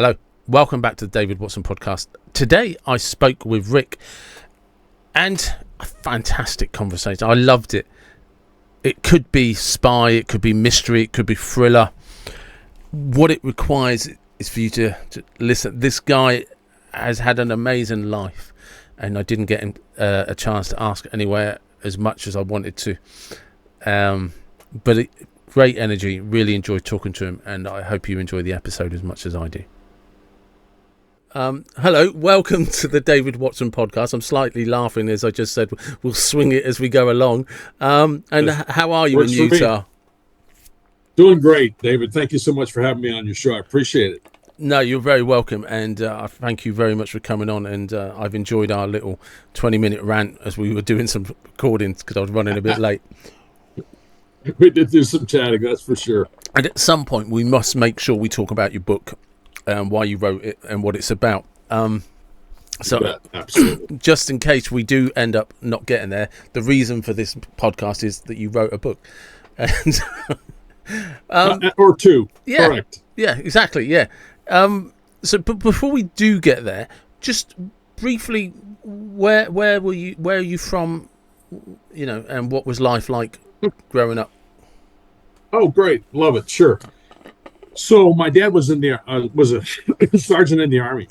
Hello, welcome back to the David Watson podcast. Today I spoke with Rick, and a fantastic conversation. I loved it. It could be spy, it could be mystery, it could be thriller. What it requires is for you to listen. This guy has had an amazing life, and I didn't get a chance to ask anywhere as much as I wanted to. But great energy, really enjoyed talking to him, and I hope you enjoy the episode as much as I do. Hello, welcome to the David Watson podcast. I'm slightly laughing as I just said we'll swing it as we go along. How are you in Utah? Doing great, David. Thank you so much for having me on your show. I appreciate it. No, you're very welcome, and I thank you very much for coming on. And I've enjoyed our little 20-minute rant as we were doing some recordings because I was running a bit late. We did do some chatting, that's for sure. And at some point, we must make sure we talk about your book. Why you wrote it and what it's about. Absolutely. Just in case we do end up not getting there, the reason for this podcast is that you wrote a book. And, or two. Yeah, correct. Yeah, exactly. Yeah. But before we do get there, just briefly, where were you? Where are you from? You know, and what was life like growing up? Oh, great. Love it. Sure. So my dad was was a sergeant in the Army,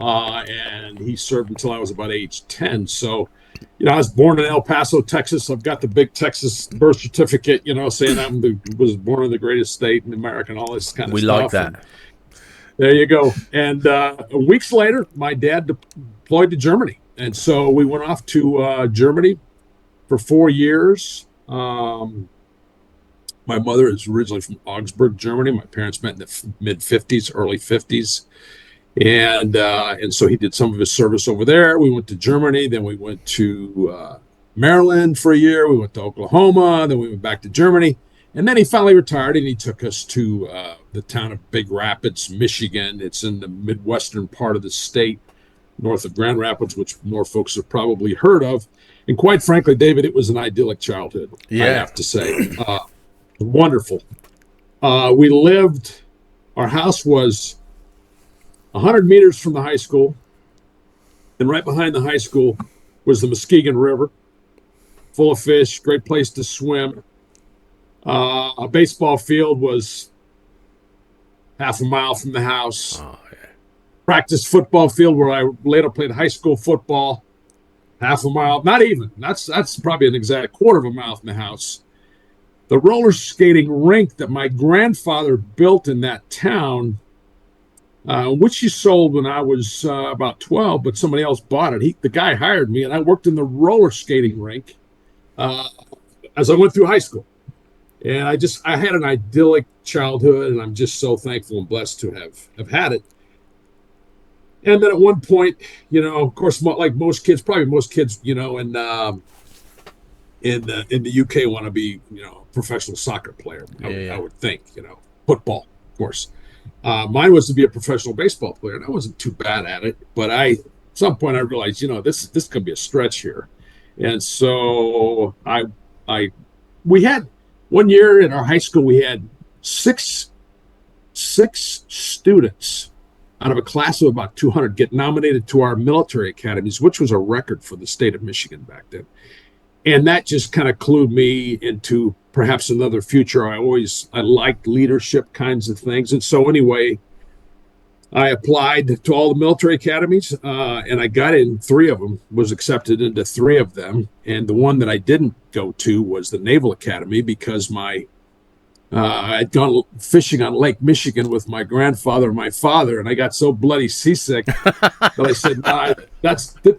and he served until I was about age 10. So, I was born in El Paso, Texas. I've got the big Texas birth certificate, saying I was born in the greatest state in America and all this kind of stuff. We like that. And there you go. And weeks later, my dad deployed to Germany. And so we went off to Germany for 4 years. My mother is originally from Augsburg, Germany. My parents met in the mid-50s, early 50s. And so he did some of his service over there. We went to Germany. Then we went to Maryland for a year. We went to Oklahoma. Then we went back to Germany. And then he finally retired, and he took us to the town of Big Rapids, Michigan. It's in the midwestern part of the state, north of Grand Rapids, which more folks have probably heard of. And quite frankly, David, it was an idyllic childhood, I have to say. Wonderful. Our house was 100 meters from the high school, and right behind the high school was the Muskegon River, full of fish, great place to swim. A baseball field was half a mile from the house. Oh, yeah. Practice football field where I later played high school football, half a mile, not even. That's probably an exact quarter of a mile from the house. The roller skating rink that my grandfather built in that town, which he sold when I was about 12, but somebody else bought it. The guy hired me, and I worked in the roller skating rink as I went through high school. And I had an idyllic childhood, and I'm just so thankful and blessed to have had it. And then at one point, of course, like most kids, in the UK want to be, professional soccer player. I would think, football, of course. Mine was to be a professional baseball player, and I wasn't too bad at it. But at some point I realized, this could be a stretch here. And so we had 1 year in our high school, we had six students out of a class of about 200 get nominated to our military academies, which was a record for the state of Michigan back then. And that just kind of clued me into perhaps another future. I liked leadership kinds of things. And so anyway, I applied to all the military academies, and I got in 3 of them, was accepted into 3 of them. And the one that I didn't go to was the Naval Academy because I'd gone fishing on Lake Michigan with my grandfather and my father, and I got so bloody seasick that I said,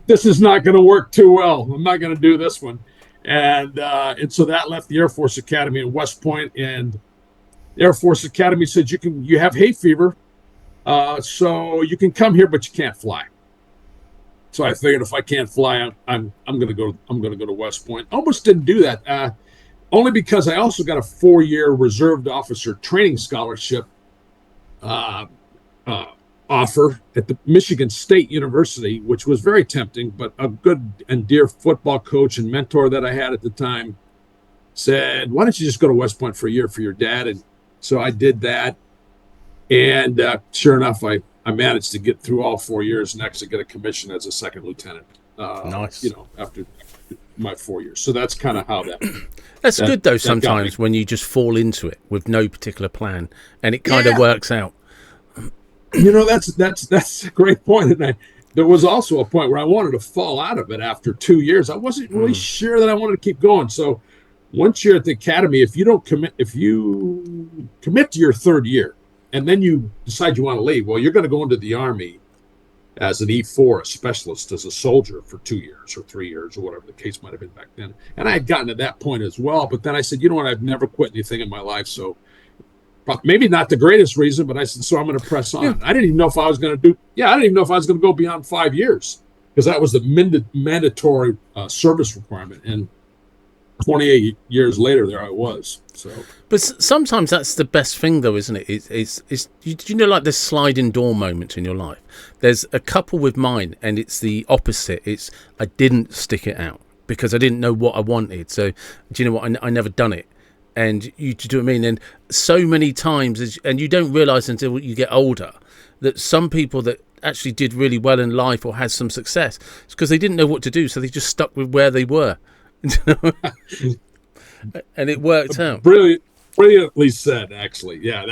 this is not going to work too well. I'm not going to do this one. And so that left the Air Force Academy in West Point, and the Air Force Academy said you have hay fever, so you can come here, but you can't fly. So I figured if I can't fly, I'm going to go to West Point. Almost didn't do that, only because I also got a 4-year reserved officer training scholarship offer at the Michigan State University, which was very tempting, but a good and dear football coach and mentor that I had at the time said, why don't you just go to West Point for a year for your dad? And so I did that. And sure enough, I managed to get through all 4 years and actually get a commission as a second lieutenant. Nice. After my 4 years. So that's kind of how that. That's good though. Sometimes when you just fall into it with no particular plan, and it kind of works out. That's a great point. And there was also a point where I wanted to fall out of it after 2 years. I wasn't really sure that I wanted to keep going. So once you're at the academy, if you commit to your third year and then you decide you want to leave, well, you're going to go into the Army as an E4, a specialist, as a soldier for 2 years or 3 years or whatever the case might have been back then. And I had gotten to that point as well. But then I said, you know what? I've never quit anything in my life. So maybe not the greatest reason, but I said, so I'm going to press on. Yeah. I didn't even know if I was going to go beyond 5 years, because that was the mandatory service requirement. And 28 years later, there I was. So, but sometimes that's the best thing, though, isn't it? It's you know, like there's sliding door moments in your life. There's a couple with mine, and it's the opposite. It's I didn't stick it out because I didn't know what I wanted. So, do you know what? I never done it. And you do what I mean? And so many times, and you don't realise until you get older, that some people that actually did really well in life or had some success, it's because they didn't know what to do, so they just stuck with where they were. And it worked out. Brilliantly said, actually. Yeah,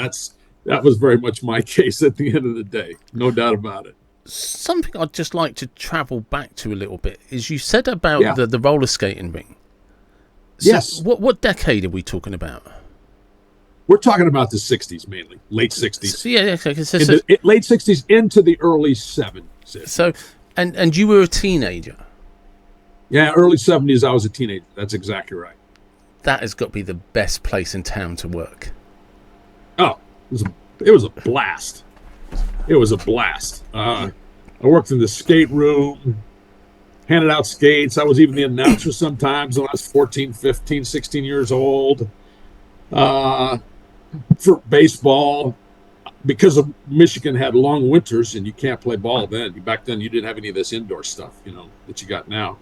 that was very much my case at the end of the day. No doubt about it. Something I'd just like to travel back to a little bit is you said about the roller skating ring. So yes. What decade are we talking about? We're talking about the 60s mainly, late 60s. So, yeah. Late 60s into the early 70s. So, and you were a teenager. Yeah, early 70s, I was a teenager. That's exactly right. That has got to be the best place in town to work. Oh, it was a blast. It was a blast. I worked in the skate room, handed out skates. I was even the announcer sometimes when I was 14, 15, 16 years old. For baseball, because of Michigan had long winters and you can't play ball then. Back then, you didn't have any of this indoor stuff, that you got now.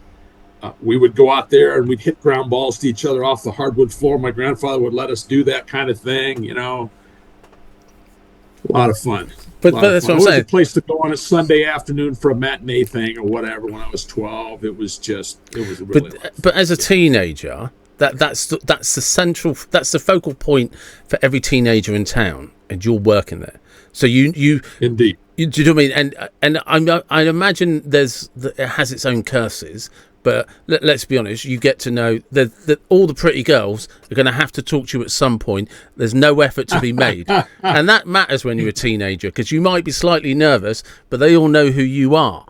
We would go out there and we'd hit ground balls to each other off the hardwood floor. My grandfather would let us do that kind of thing, A lot of fun. But that's what I'm saying. It was a place to go on a Sunday afternoon for a matinee thing or whatever. When I was 12, it was really. But as a teenager, that's the focal point for every teenager in town, and you're working there. So you indeed. Do you know what I mean? And I imagine it has its own curses. But let's be honest, you get to know that all the pretty girls are going to have to talk to you at some point. There's no effort to be made. And that matters when you're a teenager, because you might be slightly nervous, but they all know who you are.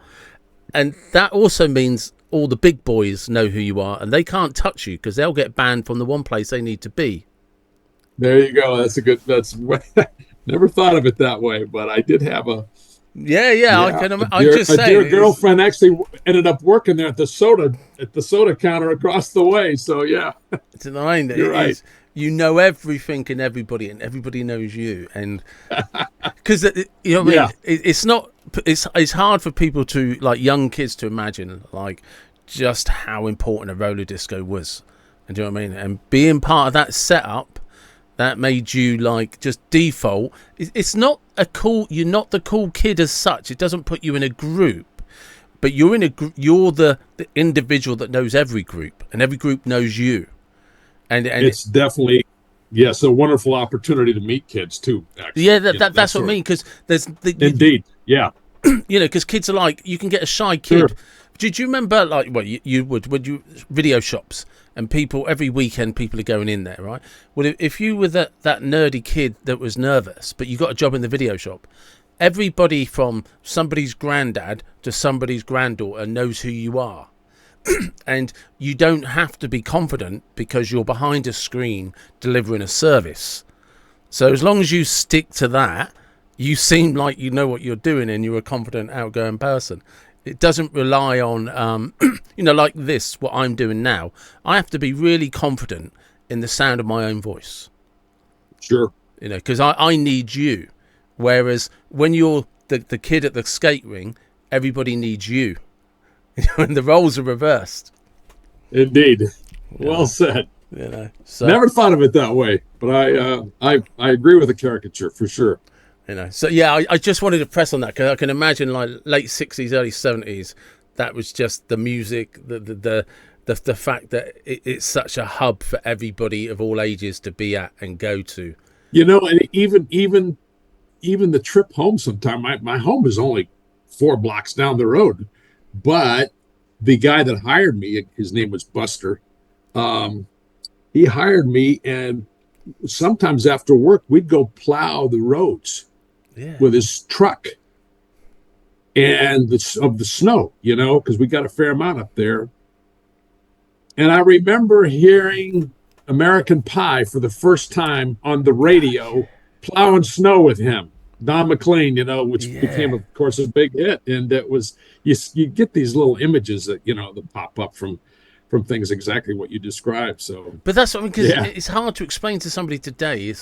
And that also means all the big boys know who you are, and they can't touch you because they'll get banned from the one place they need to be. There you go. That's never thought of it that way, but I did have a... Yeah. I'm just saying. A dear girlfriend actually ended up working there at the soda counter across the way. So yeah, you're right. You know everything and everybody, and everybody knows you, and because it's not. It's hard for people to, like, young kids to imagine, like, just how important a roller disco was. And do you know what I mean? And being part of that setup, that made you, like, just default. It's not you're not the cool kid as such. It doesn't put you in a group, but you're you're the individual that knows every group, and every group knows you. And it's definitely, yes, a wonderful opportunity to meet kids too. Actually. Yeah, that's what I mean. Because there's indeed, yeah. Because kids are like, you can get a shy kid. Sure. Did you remember, like, well, you would video shops, and people every weekend people are going in there, right? Well, if you were that nerdy kid that was nervous, but you got a job in the video shop, everybody from somebody's granddad to somebody's granddaughter knows who you are. And you don't have to be confident because you're behind a screen delivering a service. So as long as you stick to that, you seem like you know what you're doing and you're a confident, outgoing person. It doesn't rely on, like this, what I'm doing now. I have to be really confident in the sound of my own voice. Sure. Because I need you. Whereas when you're the kid at the skate ring, everybody needs you. And the roles are reversed. Indeed. Well said. So, never thought of it that way, but I agree with the caricature for sure. So yeah, I just wanted to press on that because I can imagine like late 60s, early 70s. That was just the music, the fact that it's such a hub for everybody of all ages to be at and go to. And even the trip home sometime, my home is only 4 blocks down the road, but the guy that hired me, his name was Buster. He hired me, and sometimes after work, we'd go plow the roads with his truck and of the snow, because we got a fair amount up there. And I remember hearing American Pie for the first time on the radio, plowing snow with him, Don McLean, which became, of course, a big hit. And it was, you get these little images that, that pop up from things exactly what you described. So, but that's what I mean, because it's hard to explain to somebody today.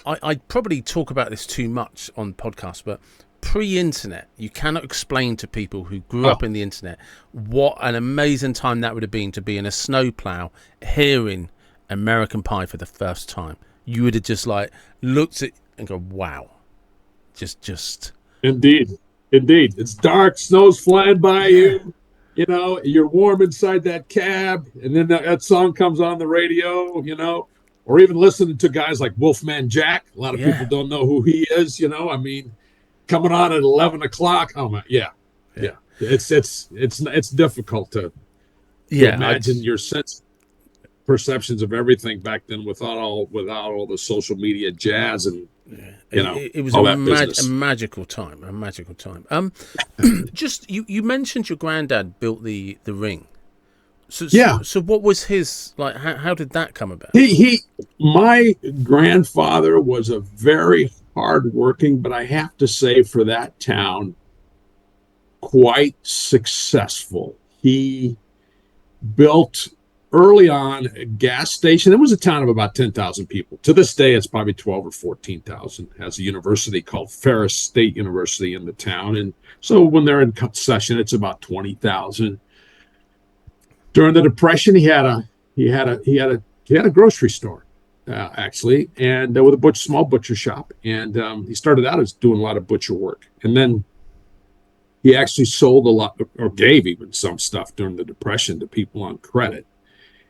I probably talk about this too much on podcasts, but pre-internet, you cannot explain to people who grew up in the internet what an amazing time that would have been to be in a snowplow hearing American Pie for the first time. You would have just like looked at and go, wow. Just indeed. It's dark, snow's flying by you. You're warm inside that cab, and then that song comes on the radio, or even listening to guys like Wolfman Jack. A lot of people don't know who he is, coming on at 11 o'clock. Oh my, yeah. It's difficult to imagine your sense perceptions of everything back then without all the social media jazz and it was a magical time. Just you mentioned your granddad built the ring. So what was his like? How did that come about? My grandfather was a very hardworking, but I have to say for that town, quite successful. He built early on a gas station. It was a town of about 10,000 people. To this day, it's probably 12 or 14,000. Has a university called Ferris State University in the town, and so when they're in session, it's about 20,000. During the Depression, he had a grocery store, actually, and with a small butcher shop. And he started out as doing a lot of butcher work, and then he actually sold a lot, or gave even some stuff during the Depression to people on credit.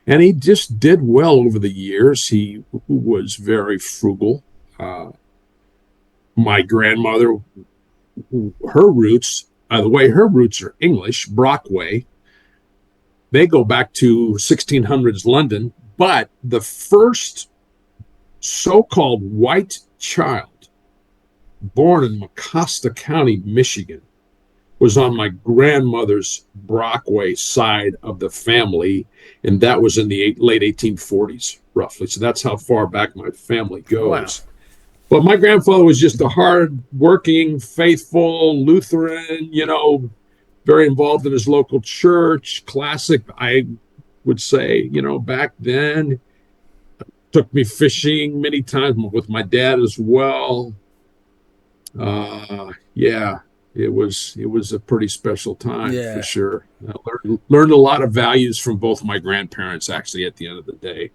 And he just did well over the years. He was very frugal. My grandmother, her roots, by the way, her roots are English, Brockway. They go back to 1600s London, but the first so-called white child born in Mecosta County, Michigan, was on my grandmother's Brockway side of the family, and that was in the late 1840s, roughly. So that's how far back my family goes. Wow. But my grandfather was just a hard-working, faithful Lutheran, very involved in his local church, classic, I would say, back then. Took me fishing many times with my dad as well. It was a pretty special time for sure. I learned a lot of values from both my grandparents, actually, at the end of the day.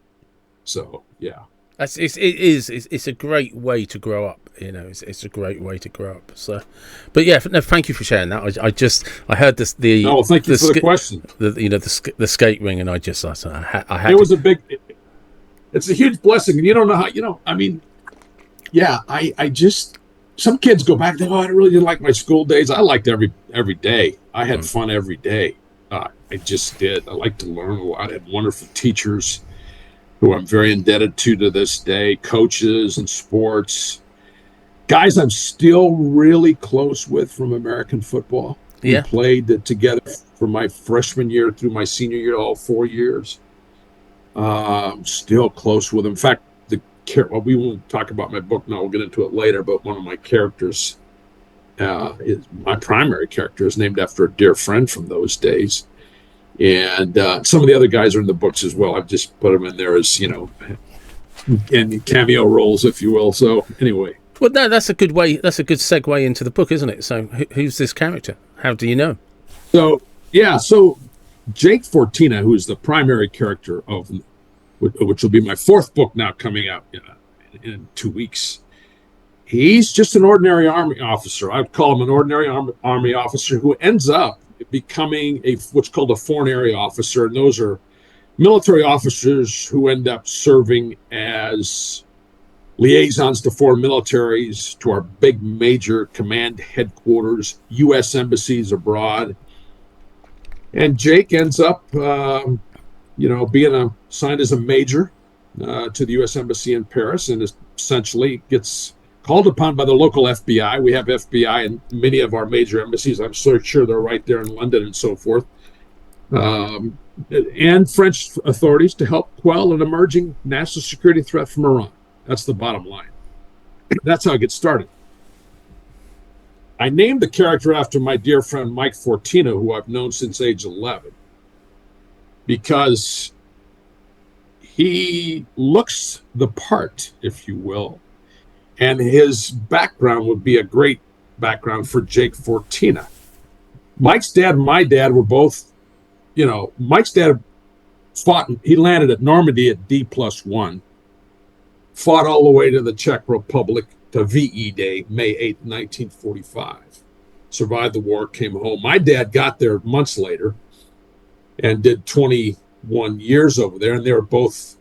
So, yeah. It's a great way to grow up. It's a great way to grow up. So, but yeah, no, thank you for sharing that. I heard this. Thank you for the question. The skate ring, and I had. It was a big. It's a huge blessing, and you don't know how. I just. Some kids go back, I really didn't like my school days. I liked every day. I had fun every day. I just did. I like to learn a lot. I had wonderful teachers who I'm very indebted to this day, coaches in sports, guys I'm still really close with from American football. We played together from my freshman year through my senior year, all 4 years. Still close with them. In fact, we won't talk about my book now. We'll get into it later. But one of my characters, my primary character, is named after a dear friend from those days. And some of the other guys are in the books as well. I've just put them in there as, and cameo roles, if you will. So anyway. Well, that's a good way. That's a good segue into the book, isn't it? So who's this character? How do you know? So Jake Fortina, who is the primary character of, which will be my 4th book now coming out in 2 weeks. He's just an ordinary Army officer. I'd call him an ordinary Army officer who ends up becoming what's called a foreign area officer. And those are military officers who end up serving as liaisons to foreign militaries, to our big major command headquarters, U.S. embassies abroad. And Jake ends up, being assigned as a major to the U.S. Embassy in Paris, and essentially gets called upon by the local FBI. We have FBI in many of our major embassies. I'm so sure they're right there in London and so forth. And French authorities to help quell an emerging national security threat from Iran. That's the bottom line. That's how I get started. I named the character after my dear friend Mike Fortina, who I've known since age 11, because he looks the part, if you will, and his background would be a great background for Jake Fortina. Mike's dad and my dad were both, Mike's dad fought, he landed at Normandy at D+1, fought all the way to the Czech Republic to VE Day, May 8th, 1945. Survived the war, came home. My dad got there months later and did 21 years over there, and they were both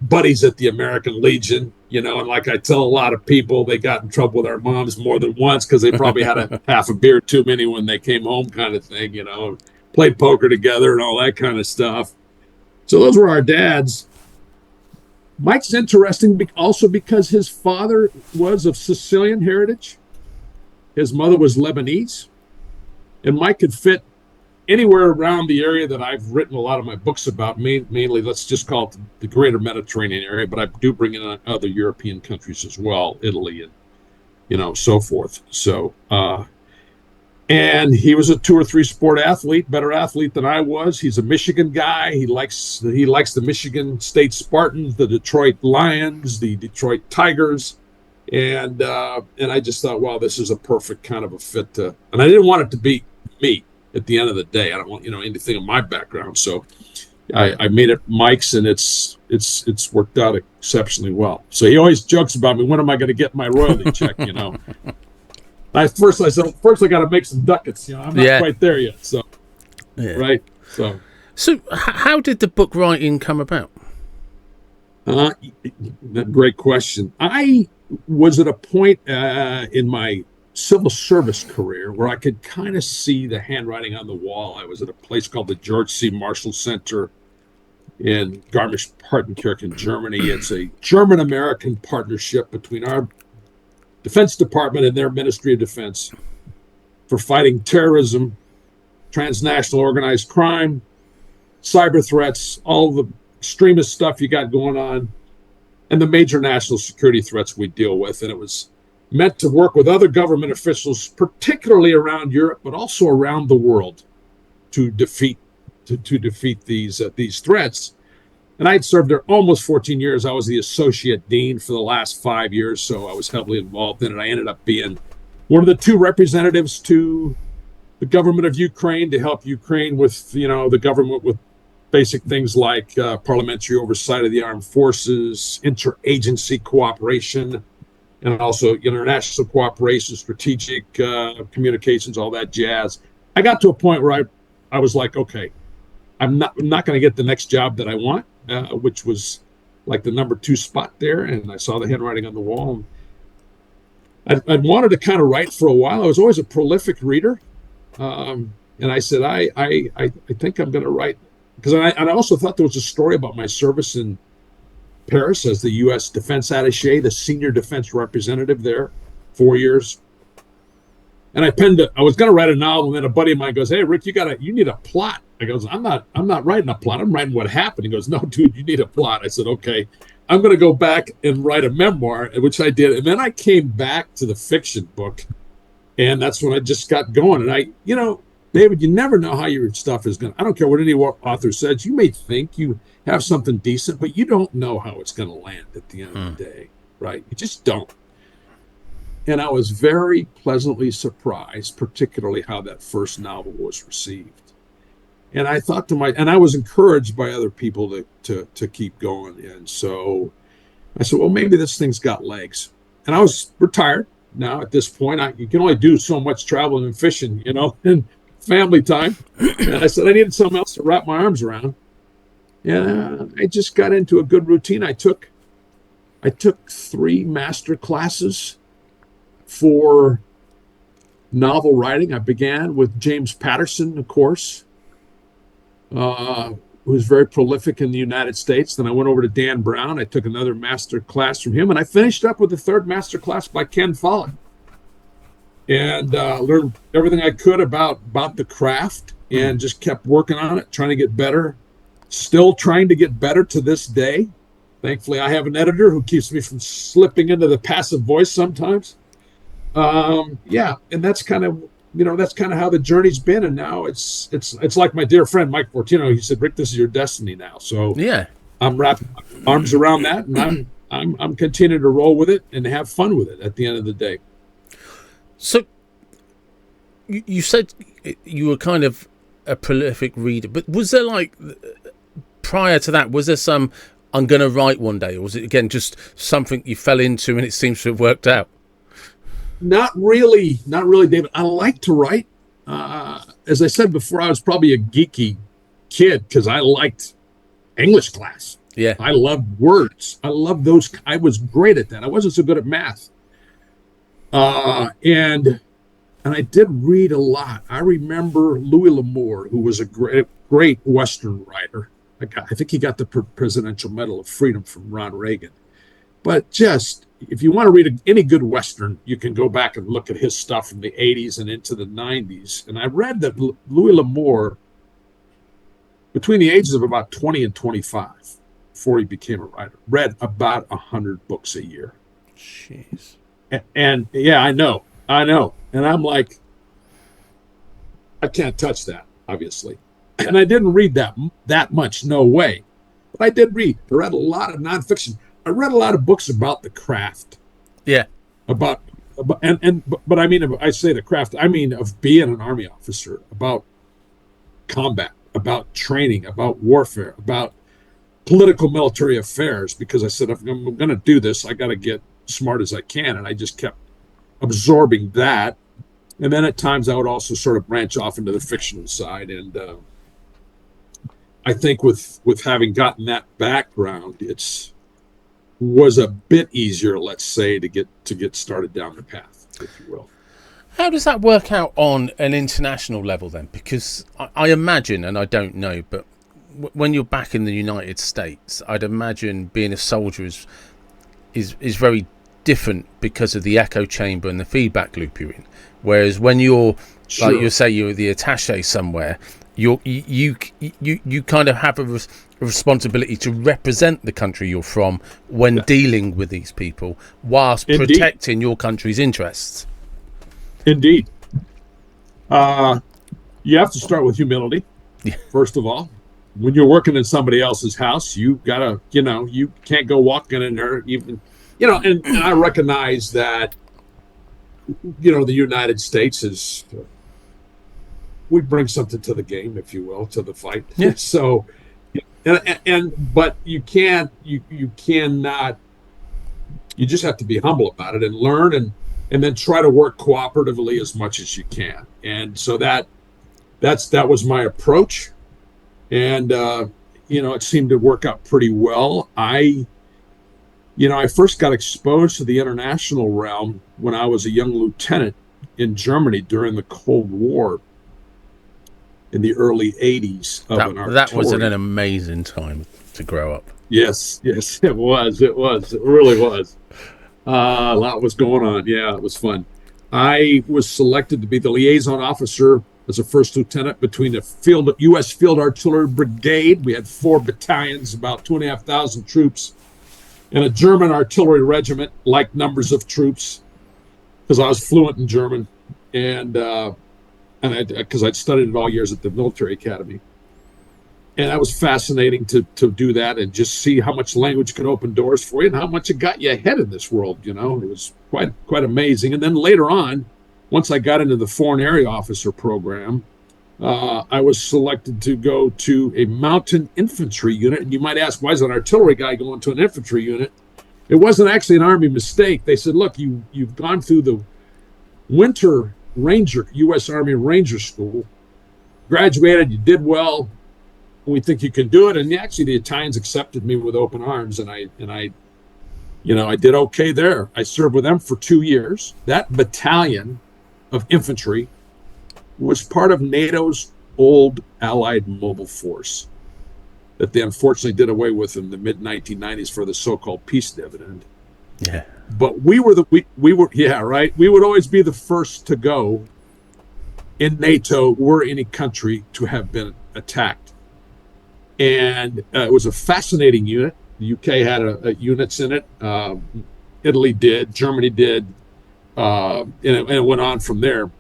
buddies at the American Legion, and like I tell a lot of people, they got in trouble with our moms more than once because they probably had a half a beer too many when they came home kind of thing, played poker together and all that kind of stuff. So those were our dads. Mike's interesting also because his father was of Sicilian heritage. His mother was Lebanese. And Mike could fit anywhere around the area that I've written a lot of my books about, mainly, let's just call it the greater Mediterranean area, but I do bring in other European countries as well, Italy and, so forth. So, and he was a 2 or 3 sport athlete, better athlete than I was. He's a Michigan guy. He likes the Michigan State Spartans, the Detroit Lions, the Detroit Tigers. And I just thought, wow, this is a perfect kind of a fit and I didn't want it to be me at the end of the day. I don't want, anything of my background. So I made it Mike's, and it's worked out exceptionally well. So he always jokes about me, when am I going to get my royalty check, I said, first I got to make some ducats. I'm not quite there yet. So, right. So how did the book writing come about? Great question. I was at a point in my civil service career where I could kind of see the handwriting on the wall. I was at a place called the George C. Marshall Center in Garmisch-Partenkirchen, Germany. It's a German-American partnership between our Defense Department and their Ministry of Defense for fighting terrorism, transnational organized crime, cyber threats, all the extremist stuff you got going on, and the major national security threats we deal with. And it was meant to work with other government officials, particularly around Europe, but also around the world, to defeat these threats. And I had served there almost 14 years. I was the associate dean for the last 5 years, so I was heavily involved in it. I ended up being one of the 2 representatives to the government of Ukraine to help Ukraine with, the government with basic things like parliamentary oversight of the armed forces, interagency cooperation, and also international cooperation, strategic communications, all that jazz. I got to a point where I was like, okay, I'm not going to get the next job that I want, which was like the number 2 spot there. And I saw the handwriting on the wall. I'd wanted to kind of write for a while. I was always a prolific reader. And I said, I think I'm going to write. Because I also thought there was a story about my service in Paris as the U.S. defense attaché, the senior defense representative there, 4 years. And I was going to write a novel, and then a buddy of mine goes, "Hey, Rick, you need a plot." I goes, I'm not writing a plot. I'm writing what happened. He goes, "No, dude, you need a plot." I said, "Okay, I'm going to go back and write a memoir," which I did. And then I came back to the fiction book, and that's when I just got going. And David, you never know how your stuff is going to, I don't care what any author says. You may think you have something decent, but you don't know how it's going to land at the end of the day, right? You just don't. And I was very pleasantly surprised, particularly how that first novel was received. And I thought and I was encouraged by other people to keep going. And so I said, well, maybe this thing's got legs. and I was retired now at this point. You can only do so much traveling and fishing, and family time. And I said I needed something else to wrap my arms around. Yeah, I just got into a good routine. I took 3 master classes for novel writing. I began with James Patterson, of course, who was very prolific in the United States. Then I went over to Dan Brown. I took another master class from him, and I finished up with the 3rd master class by Ken Follett, and learned everything I could about the craft, and just kept working on it, trying to get better. Still trying to get better to this day. Thankfully, I have an editor who keeps me from slipping into the passive voice sometimes. Yeah, and that's kind of how the journey's been. And now it's like my dear friend Mike Fortino. He said, "Rick, this is your destiny now." So yeah, I'm wrapping my arms around that, and I'm continuing to roll with it and have fun with it. At the end of the day. So you said you were kind of a prolific reader, but was there, like, prior to that, was there some I'm going to write one day, or was it again just something you fell into and it seems to have worked out? Not really, David. I like to write. As I said before, I was probably a geeky kid because I liked English class. Yeah, I loved words. I loved those. I was great at that. I wasn't so good at math. And I did read a lot. I remember Louis L'Amour, who was a great Western writer. I think he got the Presidential Medal of Freedom from Ron Reagan. But just, if you want to read any good Western, you can go back and look at his stuff from the 80s and into the 90s. And I read that Louis L'Amour, between the ages of about 20 and 25, before he became a writer, read about 100 books a year. Jeez. And yeah, I know. And I'm like, I can't touch that, obviously. And I didn't read that much, no way. But I did read. I read a lot of nonfiction. I read a lot of books about the craft. Yeah. But I mean, I say the craft, I mean of being an Army officer, about combat, about training, about warfare, about political military affairs. Because I said, if I'm going to do this, I got to get smart as I can. And I just kept absorbing that. And then at times I would also sort of branch off into the fictional side. And I think with having gotten that background, was a bit easier, let's say, to get started down the path, if you will. How does that work out on an international level then? Because I imagine, and I don't know, but when you're back in the United States, I'd imagine being a soldier is very different because of the echo chamber and the feedback loop you're in. Whereas when you're, sure, like you say, you're the attaché somewhere, you kind of have a responsibility to represent the country you're from when dealing with these people, whilst protecting your country's interests. Indeed. You have to start with humility, first of all. When you're working in somebody else's house, you gotta, you can't go walking in there even, and I recognize that, the United States is, we bring something to the game, if you will, to the fight. Yeah. So, but you cannot, you just have to be humble about it and learn and then try to work cooperatively as much as you can. And so that was my approach. And, it seemed to work out pretty well. I first got exposed to the international realm when I was a young lieutenant in Germany during the Cold War in the early 80s. That was an amazing time to grow up. Yes, it was. It really was. A lot was going on. Yeah, it was fun. I was selected to be the liaison officer as a first lieutenant between the U.S. Field Artillery Brigade. We had 4 battalions, about 2,500 troops, and a German artillery regiment, like numbers of troops, because I was fluent in German, and because I'd studied it all years at the military academy. And that was fascinating to do that and just see how much language can open doors for you and how much it got you ahead in this world. It was quite amazing. And then later on, once I got into the Foreign Area Officer program, I was selected to go to a mountain infantry unit. And you might ask, why is an artillery guy going to an infantry unit? It wasn't actually an Army mistake. They said, look, you've gone through the Winter Ranger, U.S. Army Ranger School, graduated, you did well. We think you can do it. And actually, the Italians accepted me with open arms, and I did okay there. I served with them for 2 years. That battalion of infantry was part of NATO's old Allied Mobile Force that they unfortunately did away with in the mid 1990s for the so-called peace dividend. Yeah. But we were yeah, right. We would always be the first to go in NATO were any country to have been attacked. And it was a fascinating unit. The UK had a units in it. Italy did, Germany did, and it went on from there.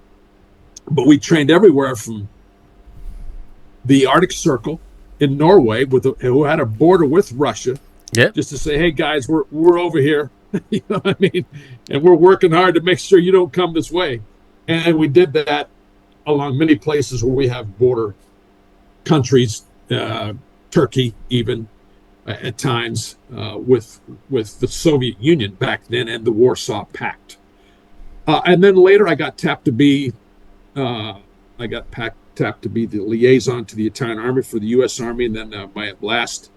But we trained everywhere from the Arctic Circle in Norway, who had a border with Russia, just to say, hey guys, we're over here, you know what I mean, and we're working hard to make sure you don't come this way. And we did that along many places where we have border countries, Turkey even at times, with the Soviet Union back then and the Warsaw Pact. And then later I got tapped to be tapped to be the liaison to the Italian Army for the U.S. Army, and then my last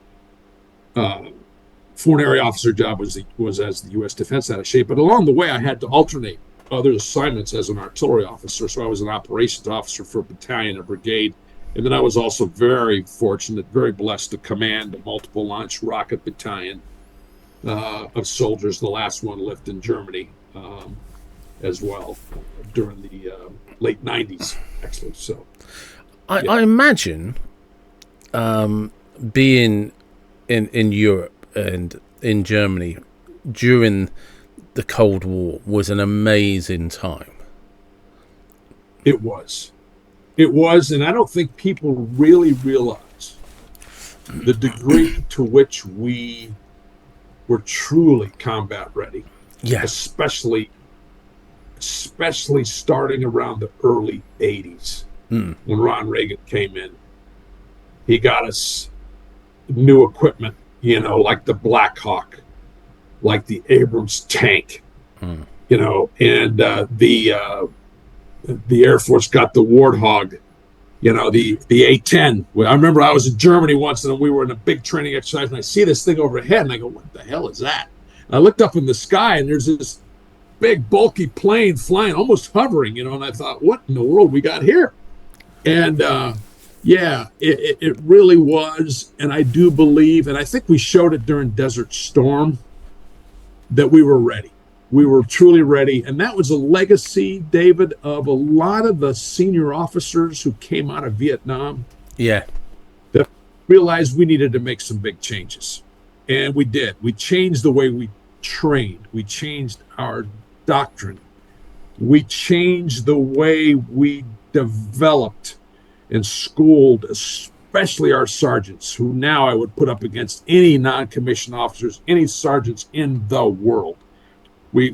foreign area officer job was as the U.S. Defense Attaché. But along the way, I had to alternate other assignments as an artillery officer. So I was an operations officer for a battalion, a brigade, and then I was also very fortunate, very blessed to command a multiple launch rocket battalion of soldiers. The last one lived in Germany as well during the late 90s, actually. So I imagine being in Europe and in Germany during the Cold War was an amazing time. It was, and I don't think people really realize the degree to which we were truly combat ready. Yeah, especially starting around the early 80s when Ron Reagan came in. He got us new equipment, like the Black Hawk, like the Abrams tank, and the Air Force got the Warthog, the A-10. I remember I was in Germany once and we were in a big training exercise and I see this thing overhead and I go, what the hell is that? And I looked up in the sky and there's this big bulky plane flying, almost hovering, and I thought, what in the world we got here? And it really was. And I do believe, and I think we showed it during Desert Storm, that we were ready. We were truly ready. And that was a legacy, David, of a lot of the senior officers who came out of Vietnam. Yeah. That realized we needed to make some big changes. And we did. We changed the way we trained. We changed our doctrine. We changed the way we developed and schooled, especially our sergeants, who now I would put up against any non-commissioned officers, any sergeants in the world. We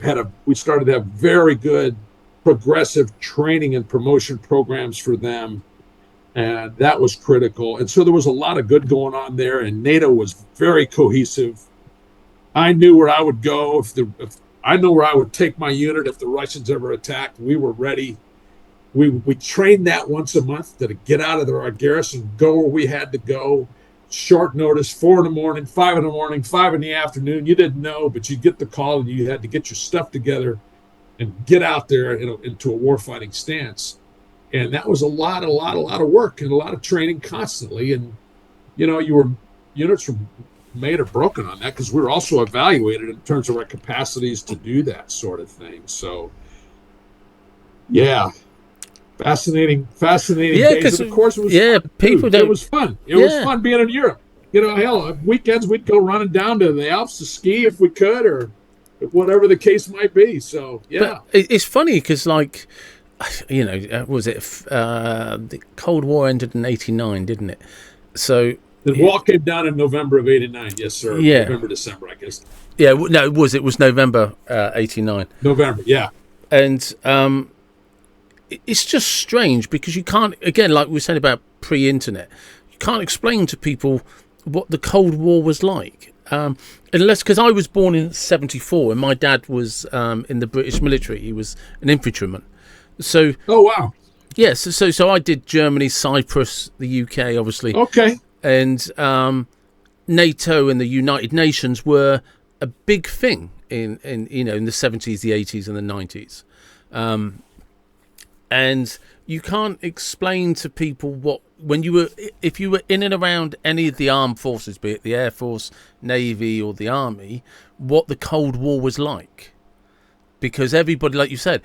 started to have very good progressive training and promotion programs for them, and that was critical. And so there was a lot of good going on there, and NATO was very cohesive. I knew where I would go if I know where I would take my unit if the Russians ever attacked. We were ready. We trained that once a month to get out of our garrison, go where we had to go. Short notice, 4 in the morning, 5 in the morning, 5 in the afternoon. You didn't know, but you get the call and you had to get your stuff together and get out there into a warfighting stance. And that was a lot of work and a lot of training constantly. And, units were made or broken on that because we were also evaluated in terms of our capacities to do that sort of thing. So, yeah. Fascinating days. And of course, it was fun. It was fun. It was fun being in Europe. Hell, weekends we'd go running down to the Alps to ski if we could, or whatever the case might be. So, yeah. But it's funny because, was it the Cold War ended in '89, didn't it? So the wall came down in November of '89. Yes, sir. Yeah. November, December, I guess. Yeah. No, it was November '89. November. Yeah. And it's just strange because you can't, again, like we were saying about pre-internet, you can't explain to people what the Cold War was like. Unless, because I was born in 74 and my dad was in the British military. He was an infantryman. So, oh wow, yes, so I did Germany, Cyprus, the UK, obviously. okay, And NATO and the United Nations were a big thing in the 70s, the 80s, and the 90s. And you can't explain to people if you were in and around any of the armed forces, be it the Air Force, Navy, or the Army, what the Cold War was like. Because everybody, like you said,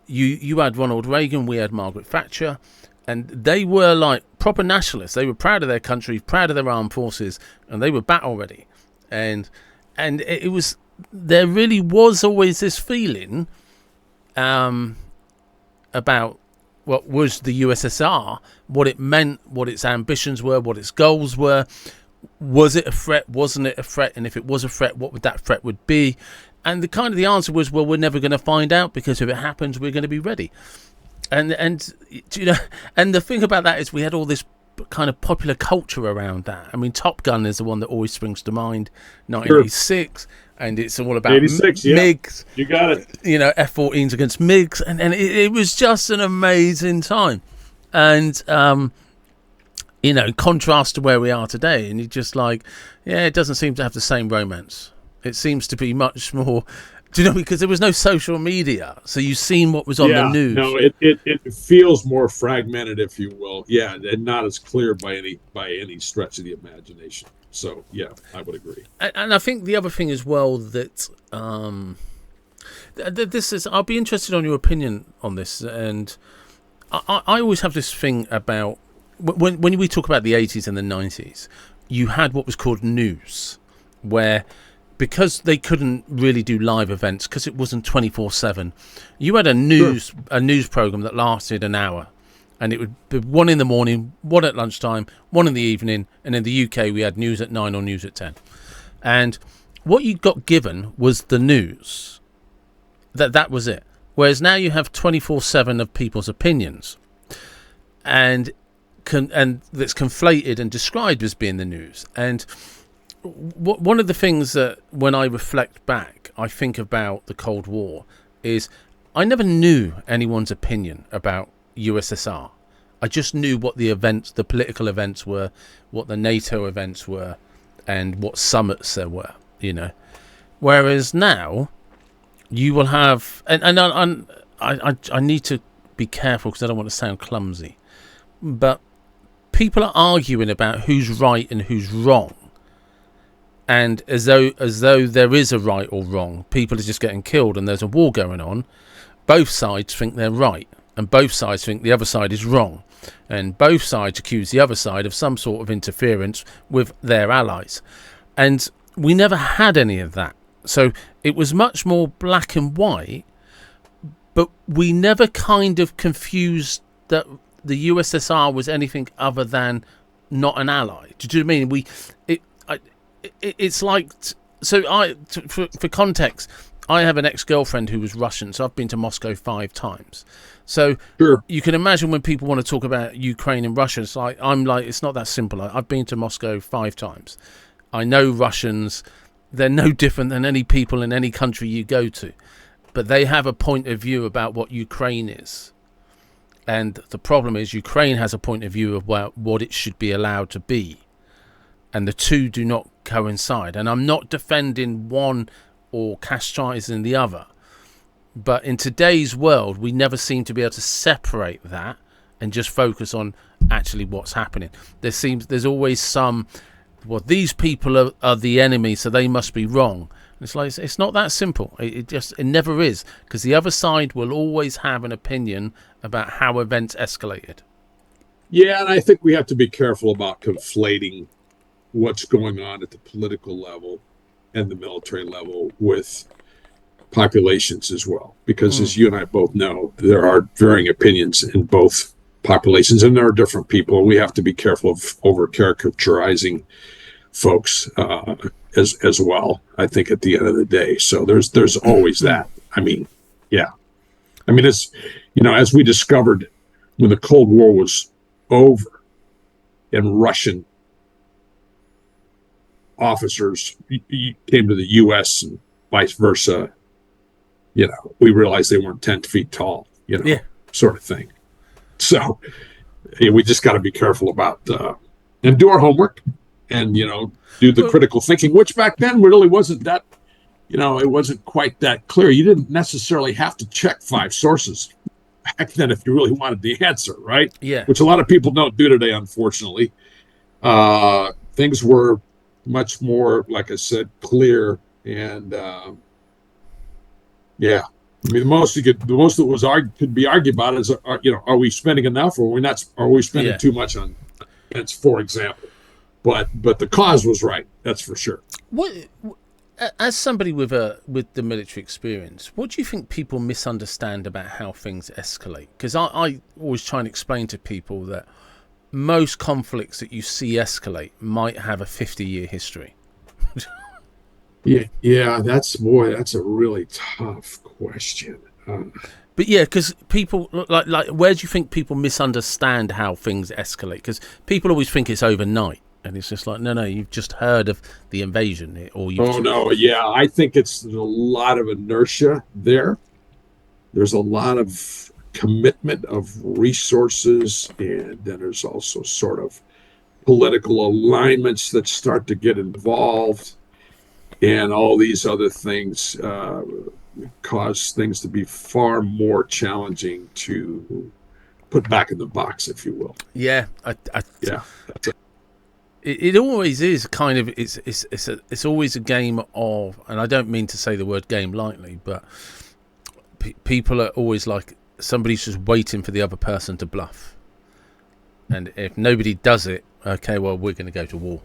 you had Ronald Reagan, we had Margaret Thatcher, and they were like proper nationalists. They were proud of their country, proud of their armed forces, and they were battle ready. And it was, there really was always this feeling about what was the USSR, what it meant, what its ambitions were, what its goals were. Was it a threat? Wasn't it a threat? And if it was a threat, what would that threat would be? And the answer was, well, we're never going to find out, because if it happens, we're going to be ready. And you know, and the thing about that is we had all this kind of popular culture around that. I mean, Top Gun is the one that always springs to mind, 1986. Sure. And it's all about 86, MiGs. You got it. You know, F-14s against MiGs. And it was just an amazing time. And, contrast to where we are today. And you're just like, yeah, it doesn't seem to have the same romance. It seems to be much more, because there was no social media. So you've seen what was on the news. No, it feels more fragmented, if you will. Yeah, and not as clear by any stretch of the imagination. So, yeah, I would agree. And I think the other thing as well that this is, I'll be interested on your opinion on this. And I always have this thing about, when we talk about the 80s and the 90s, you had what was called news, where, because they couldn't really do live events, because it wasn't 24/7, you had a news program that lasted an hour. And it would be 1 in the morning, 1 at lunchtime, 1 in the evening. And in the UK, we had news at 9 or news at 10. And what you got given was the news. That was it. Whereas now you have 24/7 of people's opinions. And that's conflated and described as being the news. And one of the things that, when I reflect back, I think about the Cold War, is I never knew anyone's opinion about USSR. I just knew what the political events were, what the NATO events were, and what summits there were, Whereas now, you will have, and I need to be careful because I don't want to sound clumsy, but people are arguing about who's right and who's wrong, and as though there is a right or wrong. People are just getting killed, and there's a war going on. Both sides think they're right, and both sides think the other side is wrong, and both sides accuse the other side of some sort of interference with their allies. And we never had any of that. So it was much more black and white, but we never kind of confused that the USSR was anything other than not an ally. Do you know what I mean? It's like, so for context, I have an ex-girlfriend who was Russian, so I've been to Moscow 5 times. So sure. You can imagine when people want to talk about Ukraine and Russia, it's not that simple. I've been to Moscow 5 times. I know Russians. They're no different than any people in any country you go to. But they have a point of view about what Ukraine is. And the problem is Ukraine has a point of view of what it should be allowed to be. And the two do not coincide. And I'm not defending one or chastising the other. But in today's world, we never seem to be able to separate that and just focus on actually what's happening. There's always some, these people are the enemy, so they must be wrong. It's like, it's not that simple. It never is, because the other side will always have an opinion about how events escalated. Yeah, and I think we have to be careful about conflating what's going on at the political level and the military level with populations as well. Because as you and I both know, there are varying opinions in both populations, and there are different people. We have to be careful of over-caricaturizing folks as well, I think, at the end of the day. So there's always that. I mean, yeah. I mean, it's, as we discovered when the Cold War was over and Russian officers came to the U.S. and vice versa, we realized they weren't 10 feet tall, Yeah. sort of thing. So we just got to be careful about and do our homework and, do the critical thinking, which back then really wasn't that, it wasn't quite that clear. You didn't necessarily have to check 5 sources back then if you really wanted the answer, right? Yeah. Which a lot of people don't do today, unfortunately. Things were much more, like I said, clear and yeah. I mean, the most that was could be argued about is, are we spending enough, or are we not? Are we spending too much on defense, for example? But the cause was right. That's for sure. As somebody with the military experience, what do you think people misunderstand about how things escalate? Because I always try and explain to people that most conflicts that you see escalate might have a 50-year history. Yeah, that's a really tough question. But yeah, because people like, where do you think people misunderstand how things escalate? Because people always think it's overnight, and it's just like, no, you've just heard of the invasion, or I think there's a lot of inertia there. There's a lot of commitment of resources, and then there's also sort of political alignments that start to get involved. And all these other things cause things to be far more challenging to put back in the box, if you will. Yeah, yeah. It always is kind of it's always a game of, and I don't mean to say the word game lightly, but people are always like, somebody's just waiting for the other person to bluff, and if nobody does it, okay, well, we're going to go to war.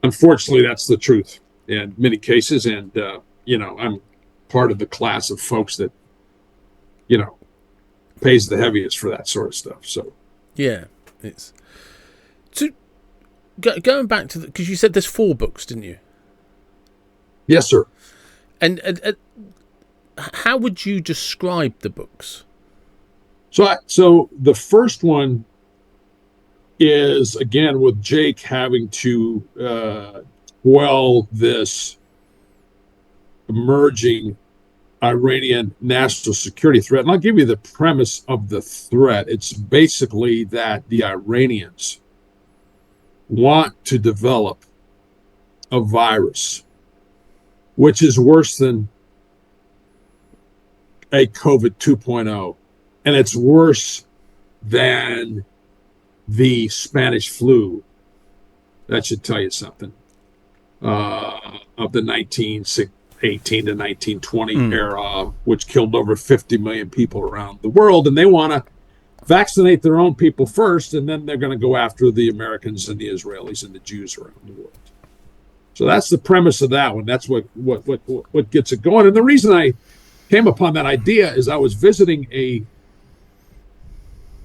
Unfortunately, that's the truth in many cases. And, I'm part of the class of folks that, pays the heaviest for that sort of stuff. So, yeah, it's going back to because you said there's 4 books, didn't you? Yes, sir. And how would you describe the books? So the first one is, again, with Jake having to quell this emerging Iranian national security threat. And I'll give you the premise of the threat. It's basically that the Iranians want to develop a virus, which is worse than a COVID 2.0. And it's worse than the Spanish flu. That should tell you something. Of the 1918 to 1920 era, which killed over 50 million people around the world. And they want to vaccinate their own people first, and then they're going to go after the Americans and the Israelis and the Jews around the world. So that's the premise of that one. That's what gets it going. And the reason I came upon that idea is I was visiting a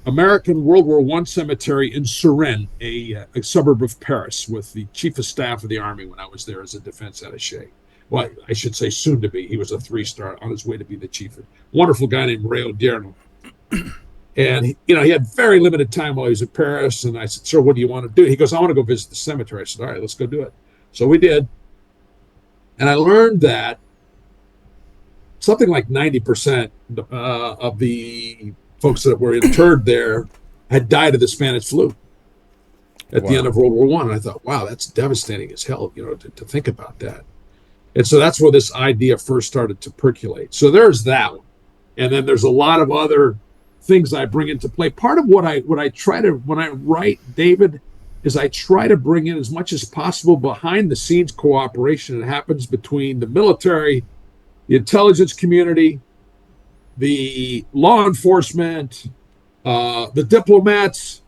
American World War I cemetery in Suresnes, a suburb of Paris, with the chief of staff of the army when I was there as a defense attaché. Well, I should say soon to be. He was a 3-star on his way to be the chief. Wonderful guy named Ray Odierno. And, he had very limited time while he was in Paris. And I said, sir, what do you want to do? He goes, I want to go visit the cemetery. I said, all right, let's go do it. So we did. And I learned that something like 90% of the folks that were interred there had died of the Spanish flu at the end of World War I. And I thought, wow, that's devastating as hell, to think about that. And so that's where this idea first started to percolate. So there's that one. And then there's a lot of other things I bring into play. Part of what I try to, when I write, David, is I try to bring in as much as possible behind the scenes cooperation that happens between the military, the intelligence community, the law enforcement, the diplomats,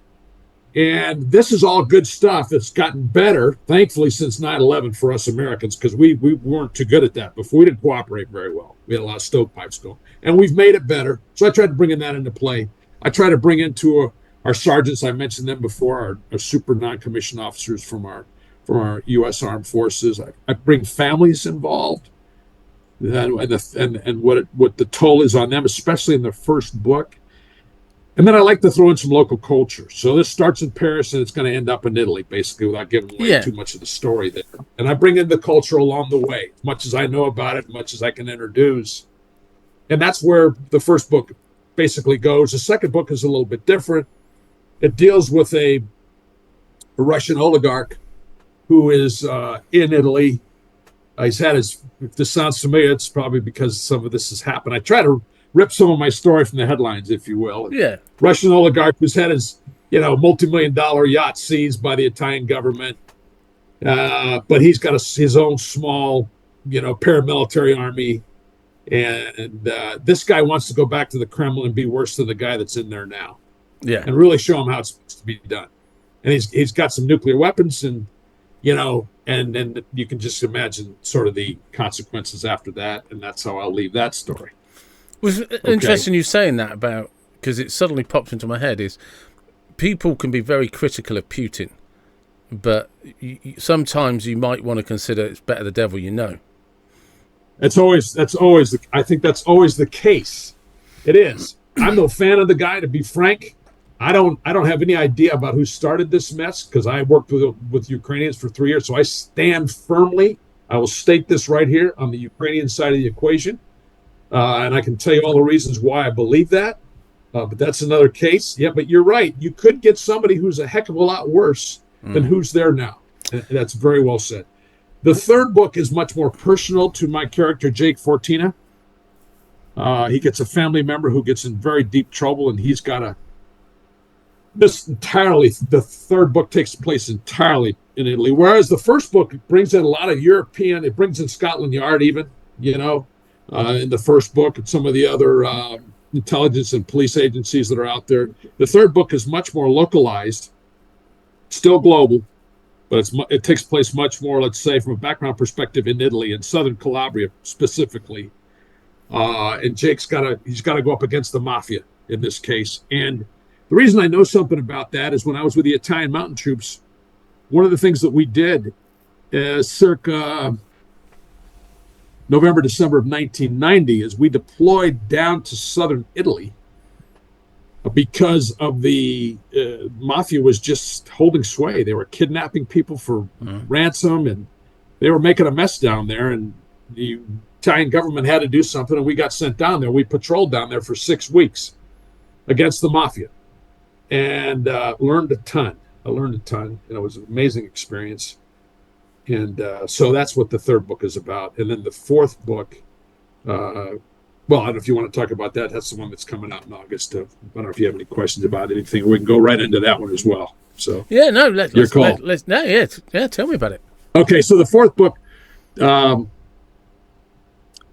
and this is all good stuff. It's gotten better, thankfully, since 9/11 for us Americans, because we weren't too good at that before. We didn't cooperate very well. We had a lot of stovepipes going, and we've made it better. So I tried to bring that into play. I try to bring into our sergeants. I mentioned them before. Our super non-commissioned officers from our U.S. Armed Forces. I bring families involved. And what the toll is on them, especially in the first book. And then I like to throw in some local culture. So this starts in Paris and it's going to end up in Italy, basically, without giving away too much of the story there. And I bring in the culture along the way, as much as I know about it, as much as I can introduce. And that's where the first book basically goes. The second book is a little bit different. It deals with a Russian oligarch who is in Italy. He's had his, if this sounds familiar, it's probably because some of this has happened. I try to rip some of my story from the headlines, if you will. Yeah. Russian oligarch who's had his, multi-million-dollar yacht seized by the Italian government. But he's got his own small, paramilitary army. And this guy wants to go back to the Kremlin and be worse than the guy that's in there now. Yeah. And really show him how it's supposed to be done. And he's got some nuclear weapons and, and then you can just imagine sort of the consequences after that. And that's how I'll leave that story. It was interesting you saying that about, because it suddenly popped into my head, is people can be very critical of Putin, but sometimes you might want to consider it's better the devil you know. I think that's always the case. It is. I'm no fan of the guy, to be frank. I don't have any idea about who started this mess, because I worked with Ukrainians for 3 years. So I stand firmly. I will state this right here on the Ukrainian side of the equation. And I can tell you all the reasons why I believe that. But that's another case. Yeah, but you're right. You could get somebody who's a heck of a lot worse than who's there now. And that's very well said. The third book is much more personal to my character, Jake Fortina. He gets a family member who gets in very deep trouble, and he's got to... The third book takes place entirely in Italy, whereas the first book brings in a lot of European, it brings in Scotland Yard even, in the first book, and some of the other intelligence and police agencies that are out there. The third book is much more localized, still global, but it takes place much more, let's say, from a background perspective in Italy, in southern Calabria specifically. And Jake's got to go up against the mafia in this case. And the reason I know something about that is when I was with the Italian mountain troops, one of the things that we did circa November, December of 1990 is we deployed down to southern Italy because of the mafia was just holding sway. They were kidnapping people for ransom, and they were making a mess down there, and the Italian government had to do something, and we got sent down there. We patrolled down there for 6 weeks against the mafia and learned a ton. I learned a ton. It was an amazing experience. And so that's what the third book is about. And then the fourth book, I don't know if you want to talk about that. That's the one that's coming out in August. I don't know if you have any questions about anything. We can go right into that one as well. So yeah, no, your call. Tell me about it. Okay, so the fourth book,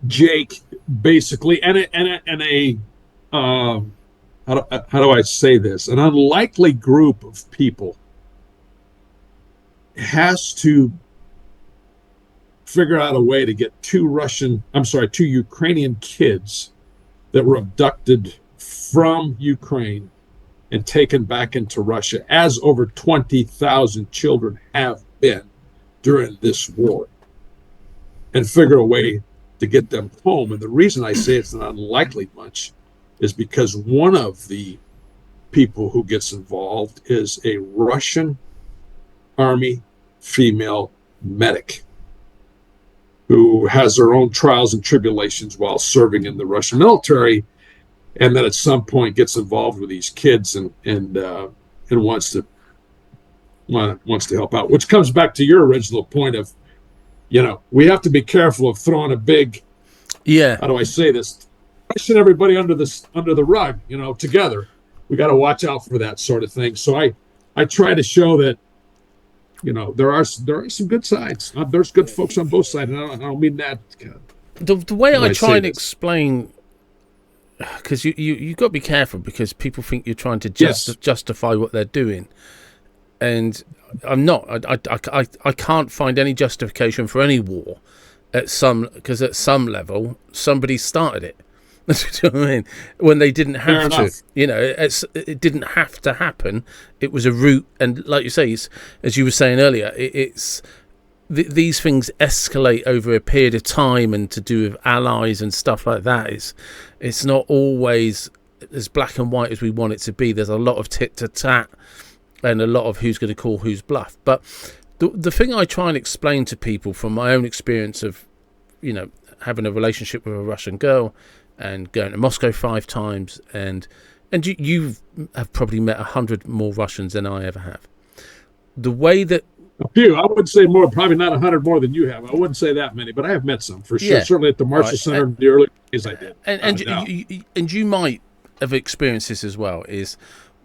Jake basically, how do I say this? An unlikely group of people has to figure out a way to get two Ukrainian kids that were abducted from Ukraine and taken back into Russia, as over 20,000 children have been during this war, and figure a way to get them home. And the reason I say it's an unlikely bunch is because one of the people who gets involved is a Russian Army female medic who has her own trials and tribulations while serving in the Russian military, and then at some point gets involved with these kids and wants to help out. Which comes back to your original point of, we have to be careful of throwing a big, how do I say this, pushing everybody under the rug, together. We got to watch out for that sort of thing. So I try to show that, there are some good sides. There's good folks on both sides, and I don't mean that. The way I try and explain, because you got to be careful, because people think you're trying to justify what they're doing, and I'm not. I can't find any justification for any war because at some level somebody started it. Do you know what I mean? When they didn't have to, it didn't have to happen. It was a route, and like you say, as you were saying earlier, these things escalate over a period of time, and to do with allies and stuff like that. It's not always as black and white as we want it to be. There's a lot of tit to tat and a lot of who's going to call who's bluff. But the thing I try and explain to people from my own experience of, having a relationship with a Russian girl and going to Moscow 5 times, and you have probably met 100 more Russians than I ever have. The way that a few, I would say more, probably not 100 more than you have. I wouldn't say that many, but I have met some for sure. Yeah. Certainly at the Marshall Center in the early days I did. And you might have experienced this as well, is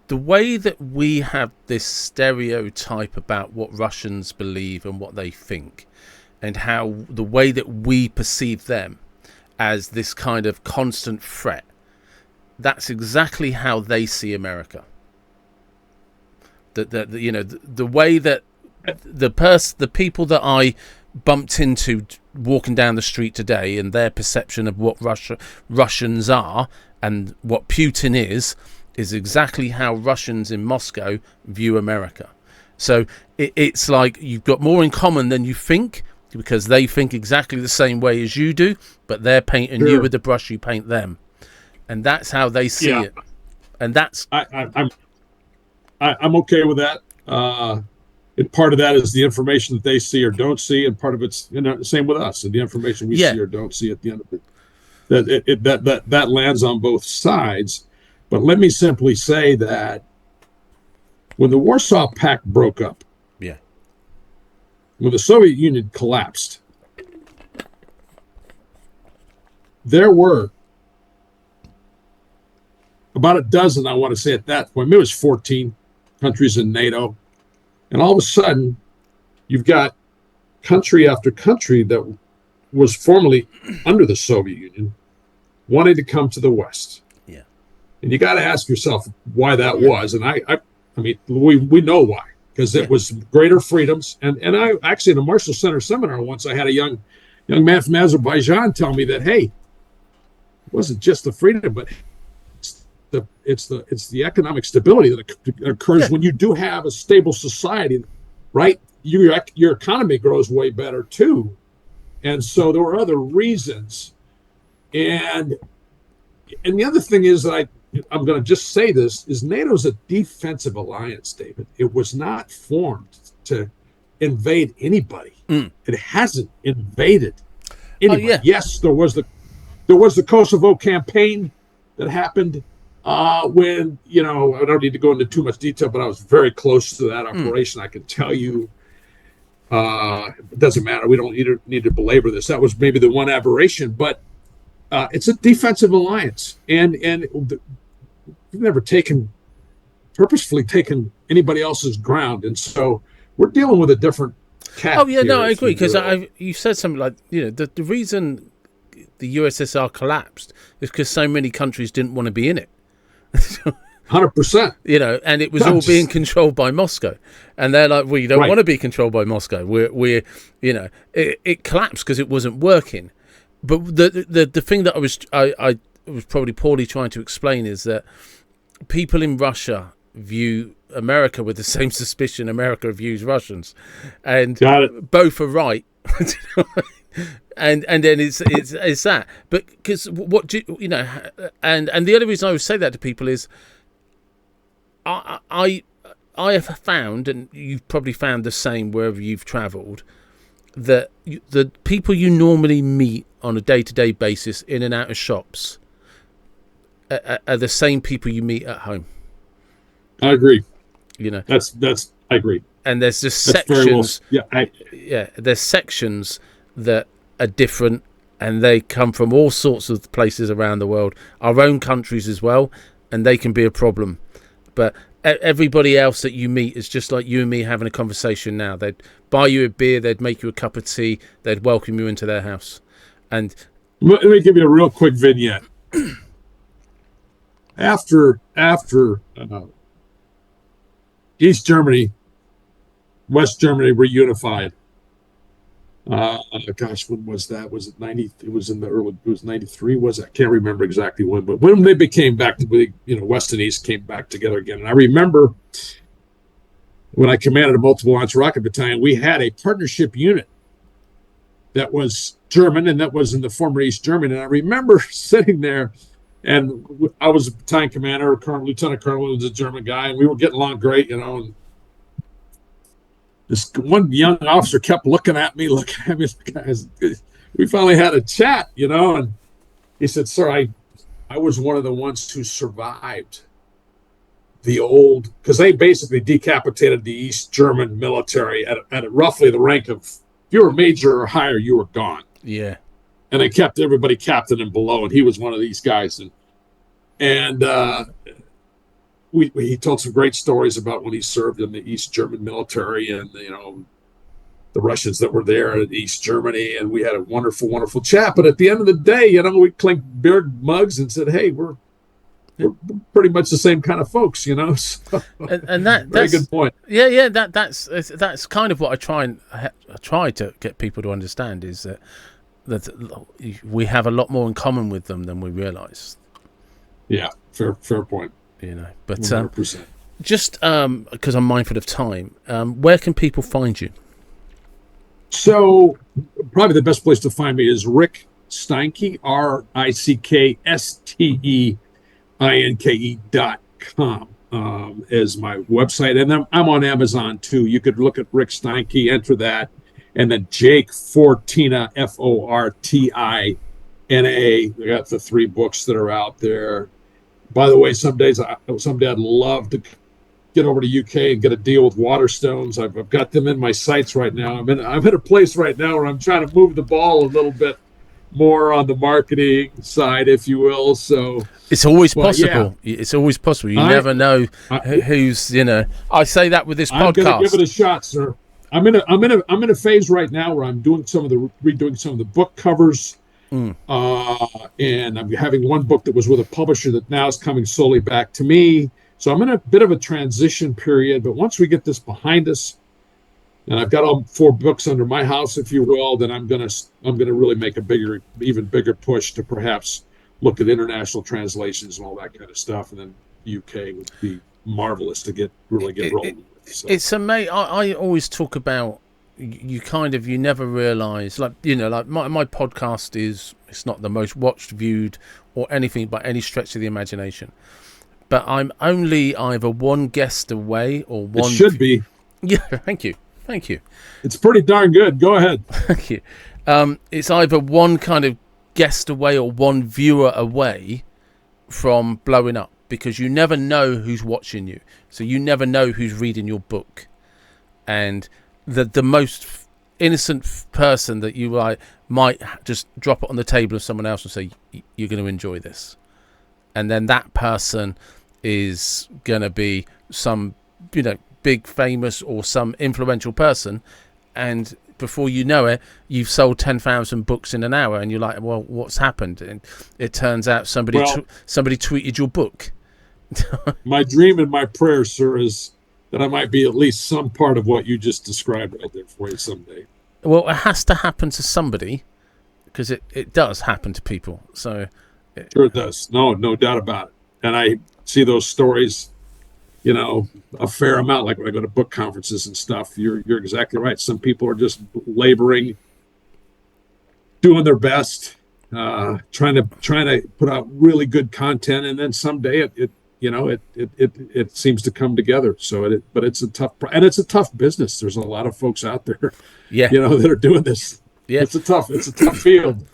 the way that we have this stereotype about what Russians believe and what they think, and how the way that we perceive them as this kind of constant threat. That's exactly how they see America. The way that the people that I bumped into walking down the street today, and their perception of what Russians are and what Putin is exactly how Russians in Moscow view America. So it's like you've got more in common than you think, because they think exactly the same way as you do, but they're painting you with the brush you paint them, and that's how they see it. And that's I'm okay with that. And part of that is the information that they see or don't see, and part of it's the same with us, and the information we see or don't see at the end of it. That lands on both sides. But let me simply say that when the Warsaw Pact broke up, when the Soviet Union collapsed, there were about a dozen, I want to say at that point, maybe it was 14 countries in NATO. And all of a sudden, you've got country after country that was formerly under the Soviet Union wanting to come to the West. Yeah. And you got to ask yourself why that was. And I mean, we know why. Because it was greater freedoms. And I actually, in a Marshall Center seminar once, I had a young man from Azerbaijan tell me that, hey, it wasn't just the freedom, but it's the economic stability that occurs when you do have a stable society, right? Your economy grows way better too. And so there were other reasons. And the other thing is that I'm going to just say this, is NATO's a defensive alliance, David. It was not formed to invade anybody. It hasn't invaded anybody. Yes, there was the Kosovo campaign that happened when, I don't need to go into too much detail, but I was very close to that operation. I can tell you, it doesn't matter. We don't need to belabor this. That was maybe the one aberration, but it's a defensive alliance, and we've never purposefully taken anybody else's ground, and so we're dealing with a different cat. Oh yeah, no, I agree, because you said something like, the reason the USSR collapsed is because so many countries didn't want to be in it. 100%. And it was all being controlled by Moscow, and they're like, we don't want to be controlled by Moscow. We're it collapsed because it wasn't working. But the thing that I was probably poorly trying to explain is that people in Russia view America with the same suspicion America views Russians, and both are right. and then it's that. But because what do and the other reason I would say that to people is I have found, and you've probably found the same wherever you've travelled, that the people you normally meet on a day-to-day basis in and out of shops are the same people you meet at home. I agree. That's I agree. And there's just sections. There's sections that are different, and they come from all sorts of places around the world, our own countries as well, and they can be a problem. But everybody else that you meet is just like you and me having a conversation now. They'd buy you a beer, they'd make you a cup of tea, they'd welcome you into their house. And let me give you a real quick vignette. After East Germany, West Germany reunified. When was that? Was it 90? It was in the early. It was 93. Was it? I can't remember exactly when, but when they became back to, West and East came back together again. And I remember when I commanded a multiple launch rocket battalion, we had a partnership unit that was German, and that was in the former East Germany. And I remember sitting there And I was a battalion commander, Lieutenant Colonel was a German guy, and we were getting along great, And this one young officer kept looking at me. We finally had a chat, And he said, "Sir, I was one of the ones who survived the old, because they basically decapitated the East German military at roughly the rank of, if you were major or higher, you were gone. Yeah. And they kept everybody captain and below, and he was one of these guys. And he told some great stories about when he served in the East German military and, the Russians that were there in East Germany. And we had a wonderful, wonderful chat. But at the end of the day, we clinked beer mugs and said, hey, we're pretty much the same kind of folks, So, and that's very good point. Yeah. That's kind of what I try to get people to understand is that we have a lot more in common with them than we realize. Yeah, fair point. But 100%. Just because I'm mindful of time, where can people find you? So probably the best place to find me is Rick Steinke, RickSteinke.com is my website. And then I'm on Amazon too. You could look at Rick Steinke, enter that, and then Jake Fortina, Fortina. I got the 3 books that are out there. By the way, someday I'd love to get over to UK and get a deal with Waterstones. I've got them in my sights right now. I'm in a place right now where I'm trying to move the ball a little bit more on the marketing side, if you will. So it's always possible. Yeah. It's always possible. You never know who's. I say that with this podcast. I'm gonna give it a shot, sir. I'm in a phase right now where I'm doing redoing some of the book covers. And I'm having one book that was with a publisher that now is coming slowly back to me. So I'm in a bit of a transition period, but once we get this behind us, and I've got all 4 books under my house, if you will, then I'm gonna really make even bigger push to perhaps look at international translations and all that kind of stuff, and then UK would be marvelous to really get rolling with. So. It's amazing. I always talk about. You never realize, like my podcast it's not the most watched, viewed, or anything by any stretch of the imagination, but I'm only either one guest away or one. It should be. Yeah, thank you. It's pretty darn good. Go ahead. Thank you. It's either one kind of guest away or one viewer away from blowing up, because you never know who's watching you, so you never know who's reading your book, and the most innocent person that you might just drop it on the table of someone else and say, you're going to enjoy this. And then that person is going to be some, big famous or some influential person. And before you know it, you've sold 10,000 books in an hour. And you're like, well, what's happened? And it turns out somebody tweeted your book. My dream and my prayer, sir, is that I might be at least some part of what you just described right there for you someday. Well, it has to happen to somebody, because it does happen to people. So sure it does. No doubt about it. And I see those stories, a fair amount, like when I go to book conferences and stuff. You're exactly right. Some people are just laboring, doing their best, trying to put out really good content, and then someday it seems to come together. So but it's a tough business. There's a lot of folks out there, that are doing this. Yeah, it's a tough field.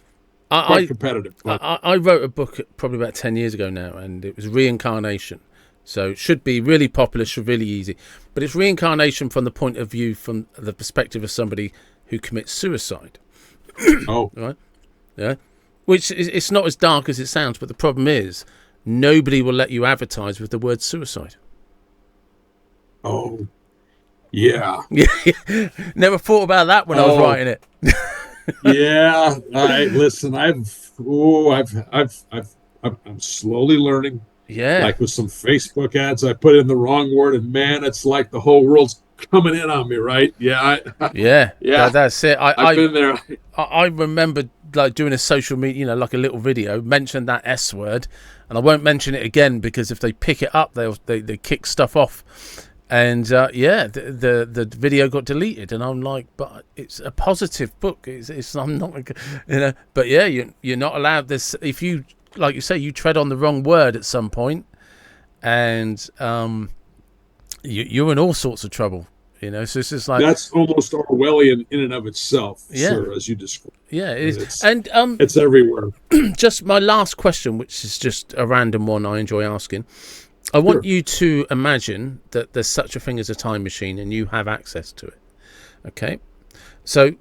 Quite competitive. I wrote a book probably about 10 years ago now, and it was reincarnation. So it should be really popular, should be really easy. But it's reincarnation from the point of view, from the perspective of somebody who commits suicide. Oh, right, yeah. Which it's not as dark as it sounds, but the problem is, nobody will let you advertise with the word suicide. Oh, yeah. Never thought about that when I was writing it. Yeah. Listen, I'm slowly learning. Yeah. Like with some Facebook ads, I put in the wrong word, and man, it's like the whole world's coming in on me, right? Yeah. Yeah. That's it. I've been there. I remember like doing a social media, like a little video, mentioned that S word, and I won't mention it again, because if they pick it up, they kick stuff off. And the video got deleted, and I'm like, but it's a positive book. I'm not, but yeah, you're not allowed this. If you like you say, you tread on the wrong word at some point, and you're in all sorts of trouble. So it's just like that's almost Orwellian in and of itself, Yeah. sir, as you described. Yeah, it is. It's everywhere. Just my last question, which is just a random one I enjoy asking. I want you to imagine that there's such a thing as a time machine and you have access to it. Okay? So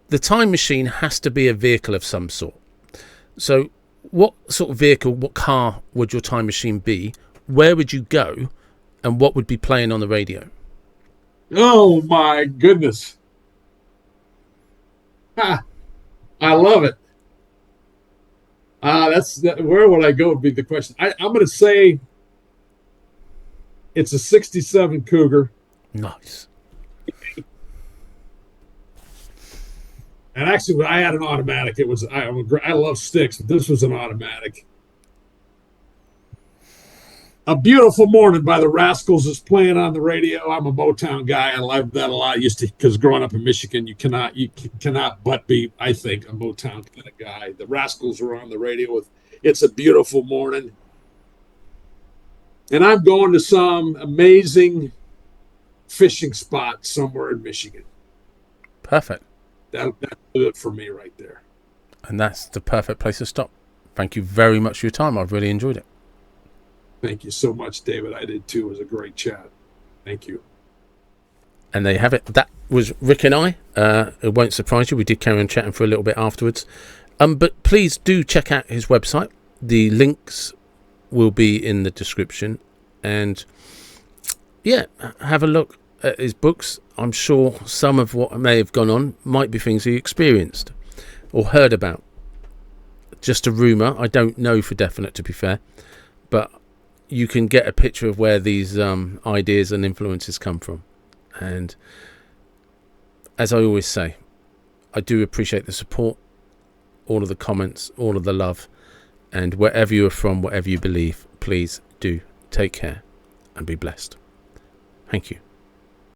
the time machine has to be a vehicle of some sort. So what sort of vehicle, what car would your time machine be? Where would you go? And what would be playing on the radio? Oh, my goodness. I love it. Where would I go would be the question. I'm going to say it's a 67 Cougar. Nice. And actually, when I had an automatic, I love sticks, but this was an automatic. A Beautiful Morning by the Rascals is playing on the radio. I'm a Motown guy. I love that a lot. Because growing up in Michigan, you cannot but be, I think, a Motown kind of guy. The Rascals were on the radio with It's a Beautiful Morning. And I'm going to some amazing fishing spot somewhere in Michigan. Perfect. That's it for me right there. And that's the perfect place to stop. Thank you very much for your time. I've really enjoyed it. Thank you so much, David. I did too. It was a great chat. Thank you. And there you have it. That was Rick and I. It won't surprise you. We did carry on chatting for a little bit afterwards. But please do check out his website. The links will be in the description. And yeah, have a look at his books. I'm sure some of what may have gone on might be things he experienced or heard about. Just a rumour. I don't know for definite, to be fair. But you can get a picture of where these ideas and influences come from. And as I always say, I do appreciate the support, all of the comments, all of the love. And wherever you are from, whatever you believe, please do take care and be blessed. Thank you.